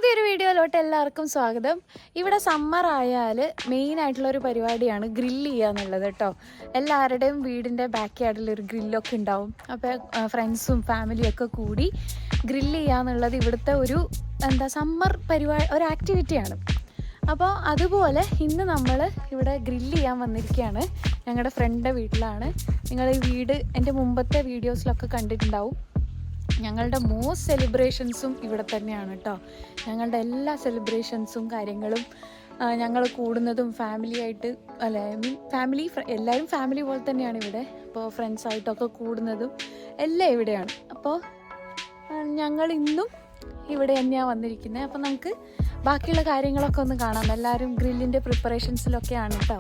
പുതിയൊരു വീഡിയോയിലോട്ട് എല്ലാവർക്കും സ്വാഗതം. ഇവിടെ സമ്മർ ആയാൽ മെയിനായിട്ടുള്ളൊരു പരിപാടിയാണ് ഗ്രില്ല് ചെയ്യുക എന്നുള്ളത് കേട്ടോ. എല്ലാവരുടെയും വീടിൻ്റെ ബാക്ക് യാർഡിലൊരു ഗ്രില്ലൊക്കെ ഉണ്ടാവും. അപ്പോൾ ഫ്രണ്ട്സും ഫാമിലിയും ഒക്കെ കൂടി ഗ്രില്ല് ചെയ്യുക എന്നുള്ളത് ഇവിടുത്തെ ഒരു സമ്മർ ഒരു ആക്ടിവിറ്റിയാണ്. അപ്പോൾ അതുപോലെ ഇന്ന് നമ്മൾ ഇവിടെ ഗ്രില്ല് ചെയ്യാൻ വന്നിരിക്കുകയാണ്. ഞങ്ങളുടെ ഫ്രണ്ടിൻ്റെ വീട്ടിലാണ്. നിങ്ങൾ ഈ വീട് എൻ്റെ മുമ്പത്തെ വീഡിയോസിലൊക്കെ കണ്ടിട്ടുണ്ടാവും. ഞങ്ങളുടെ മോസ്റ്റ് സെലിബ്രേഷൻസും ഇവിടെ തന്നെയാണ് കേട്ടോ. ഞങ്ങളുടെ എല്ലാ സെലിബ്രേഷൻസും കാര്യങ്ങളും ഞങ്ങൾ കൂടുന്നതും ഫാമിലിയായിട്ട് എല്ലാവരും ഫാമിലി പോലെ തന്നെയാണ് ഇവിടെ. അപ്പോൾ ഫ്രണ്ട്സായിട്ടൊക്കെ കൂടുന്നതും എല്ലാം ഇവിടെയാണ്. അപ്പോൾ ഞങ്ങൾ ഇന്നും ഇവിടെ തന്നെയാണ് വന്നിരിക്കുന്നത്. അപ്പോൾ നമുക്ക് ബാക്കിയുള്ള കാര്യങ്ങളൊക്കെ ഒന്ന് കാണാം. എല്ലാവരും ഗ്രില്ലിൻ്റെ പ്രിപ്പറേഷൻസിലൊക്കെയാണ് കേട്ടോ.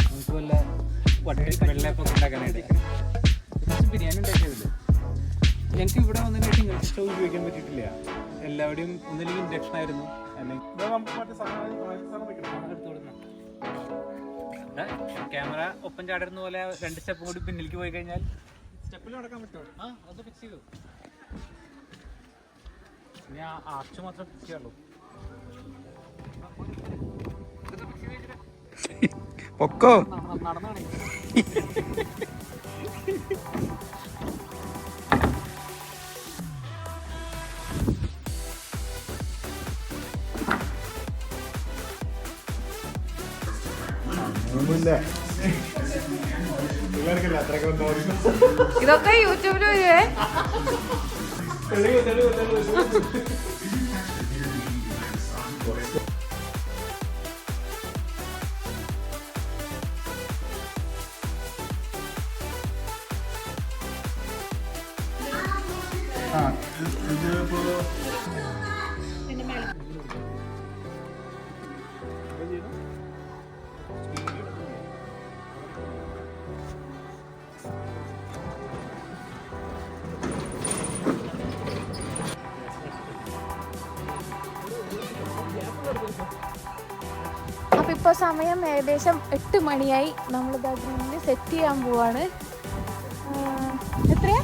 നമുക്ക് വല്ല വെള്ളയപ്പൊക്കെ ഉണ്ടാക്കാനായിട്ട് ബിരിയാണി ഉണ്ടാക്കിയതില്ല. ഞങ്ങൾക്ക് ഇവിടെ വന്നതിന് ശേഷം ഇങ്ങനത്തെ സ്റ്റവ് ഉപയോഗിക്കാൻ പറ്റിയിട്ടില്ല. എല്ലാവരുടെയും ഒന്നില്ലെങ്കിൽ ഇൻഡക്ഷൻ ആയിരുന്നു. ക്യാമറ ഒപ്പം ചാടുന്ന പോലെ 2 സ്റ്റെപ്പ് കൂടി പിന്നിലേക്ക് പോയി കഴിഞ്ഞാൽ സ്റ്റെപ്പിൽ നടക്കാൻ പറ്റുമോ? അത് ഫിക്സ് ചെയ്തു. ഇനി ആർച്ച് മാത്രം ഫിക്സ് ചെയ്യാറുള്ളൂ. പൊക്കോ നടന്നാണ് ഇതൊക്കെ യൂട്യൂബിൽ വരുവേ. അപ്പൊ ഇപ്പൊ സമയം ഏകദേശം 8 മണിയായി. നമ്മളിത് ഗ്രില്ല് സെറ്റ് ചെയ്യാൻ പോവാണ്. എത്രയാ?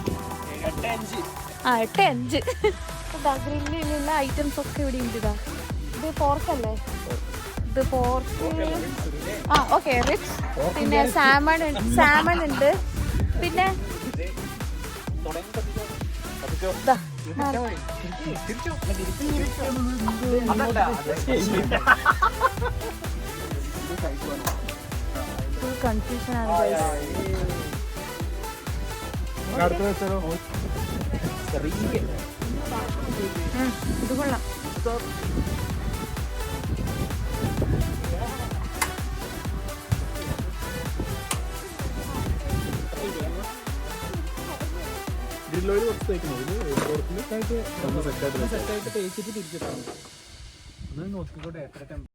8:05. ഗ്രില്ലിലുള്ള ഐറ്റംസ് ഒക്കെ ഇവിടെ ഉണ്ട്. ഇത് പോർക്കല്ലേ? ഇത് പോർക്ക്. Okay, ribs. പിന്നെ സാമൺ ഉണ്ട്. പിന്നെ കൺഫ്യൂഷൻ ആണ്. ഇത് കൊള്ളാം. സെറ്റായിട്ട് തേച്ചിട്ട് തിരിച്ചിട്ടാണ്. നോക്കിക്കോട്ടെ എത്ര ടെമ്പർ.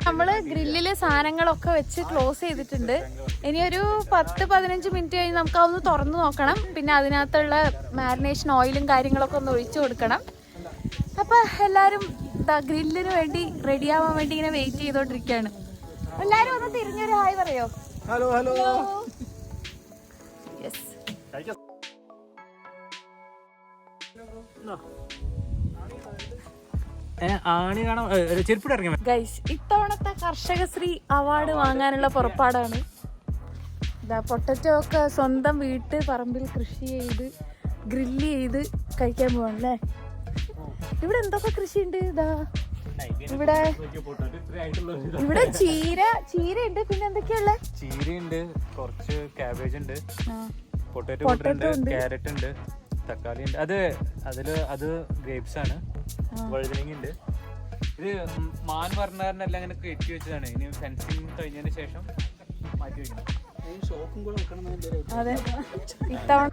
നമ്മള് ഗ്രില്ലില് സാധനങ്ങളൊക്കെ വെച്ച് ക്ലോസ് ചെയ്തിട്ടുണ്ട്. ഇനിയൊരു 10-15 മിനിറ്റ് കഴിഞ്ഞ് നമുക്ക് അതൊന്ന് തുറന്നു നോക്കണം. പിന്നെ അതിനകത്തുള്ള മാരിനേഷൻ ഓയിലും കാര്യങ്ങളൊക്കെ ഒന്ന് ഒഴിച്ചു കൊടുക്കണം. അപ്പൊ എല്ലാരും ഗ്രില്ലിന് വേണ്ടി റെഡി ആവാൻ വേണ്ടി ഇങ്ങനെ വെയിറ്റ് ചെയ്തോണ്ടിരിക്കുകയാണ്. എല്ലാരും ഒന്ന് തിരിഞ്ഞൊരു ഹായ് പറയോ? Hello hello. യെസ്. ആണി കാണാൻ ചെരുപ്പിട്ട് ഇറങ്ങി. ഗൈസ്, ഇത്തവണത്തെ കർഷകശ്രീ അവാർഡ് വാങ്ങാനുള്ള പുറപ്പാടാണ്. പൊട്ടറ്റോ ഒക്കെ സ്വന്തം പറമ്പിൽ കൃഷി ചെയ്ത് ഗ്രില്ല് ചെയ്ത് കഴിക്കാൻ പോവാണല്ലേ. ഇവിടെ എന്തൊക്കെ കൃഷിയുണ്ട്? ഇവിടെ ചീരയുണ്ട്. പിന്നെ എന്തൊക്കെയുള്ള? ചീരയുണ്ട്, കുറച്ച് കാബേജ് ഉണ്ട്, പൊട്ടാറ്റോ ഉണ്ട്, ക്യാരറ്റ് ഉണ്ട്, തക്കാളി ഉണ്ട്. അത് ഗ്രേപ്സ് ആണ്. വഴുതനങ്ങ ഉണ്ട്. ഇത് മാൻ പറഞ്ഞാറിനെല്ലാം അങ്ങനെ കെട്ടി വെച്ചതാണ്. ഇനി ഫെൻസിങ് കഴിഞ്ഞതിന് ശേഷം മാറ്റി വെക്കണം. ഷോപ്പും കൂടെ വെക്കണം. അതെ, ഇത്തവണ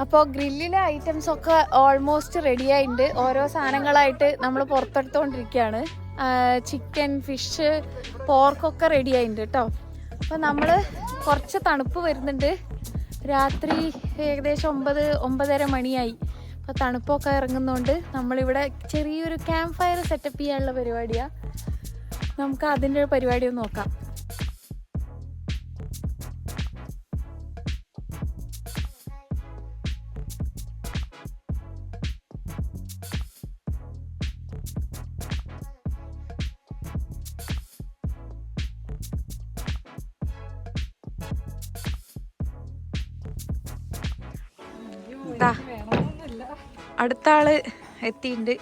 അപ്പോൾ ഗ്രില്ലിലെ ഐറ്റംസ് ഒക്കെ ഓൾമോസ്റ്റ് റെഡി ആയിട്ടുണ്ട്. ഓരോ സാധനങ്ങളായിട്ട് നമ്മൾ പുറത്തെടുത്തുകൊണ്ടിരിക്കുകയാണ്. ചിക്കൻ, ഫിഷ്, പോർക്കൊക്കെ റെഡി ആയിട്ടുണ്ട് കേട്ടോ. അപ്പോൾ നമ്മൾ കുറച്ച് തണുപ്പ് വരുന്നുണ്ട്. രാത്രി ഏകദേശം 9-9:30 മണിയായി. അപ്പോൾ തണുപ്പൊക്കെ ഇറങ്ങുന്നതുകൊണ്ട് നമ്മളിവിടെ ചെറിയൊരു ക്യാമ്പ് ഫയർ സെറ്റപ്പ് ചെയ്യാനുള്ള പരിപാടിയാണ്. നമുക്ക് അതിൻ്റെ പരിപാടി ഒന്ന് നോക്കാം. അടുത്ത ആള് എത്തിയിട്ടുണ്ട്.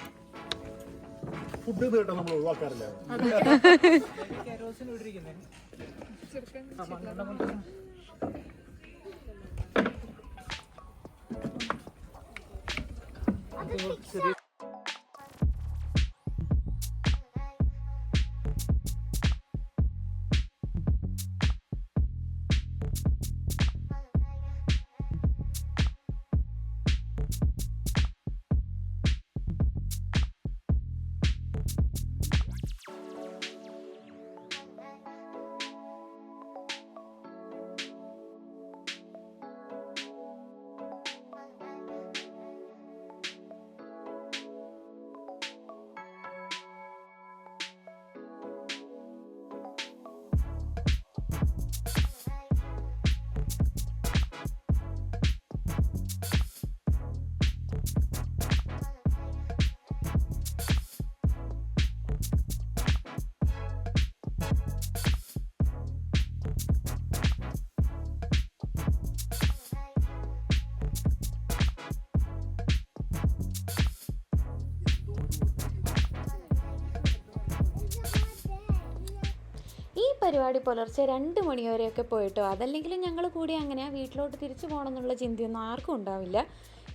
പരിപാടി പുലർച്ചെ 2 മണി വരെയൊക്കെ പോയിട്ടോ. അതല്ലെങ്കിലും ഞങ്ങൾ കൂടി അങ്ങനെ വീട്ടിലോട്ട് തിരിച്ചു പോകണം എന്നുള്ള ചിന്തയൊന്നും ആർക്കും ഉണ്ടാവില്ല.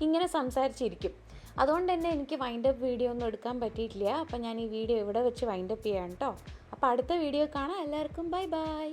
ഇങ്ങനെ സംസാരിച്ചിരിക്കും. അതുകൊണ്ട് തന്നെ എനിക്ക് വൈൻഡപ്പ് വീഡിയോ ഒന്നും എടുക്കാൻ പറ്റിയിട്ടില്ല. അപ്പം ഞാൻ ഈ വീഡിയോ ഇവിടെ വെച്ച് വൈൻഡപ്പ് ചെയ്യാം കേട്ടോ. അപ്പോൾ അടുത്ത വീഡിയോ കാണാം. എല്ലാവർക്കും ബൈ ബൈ.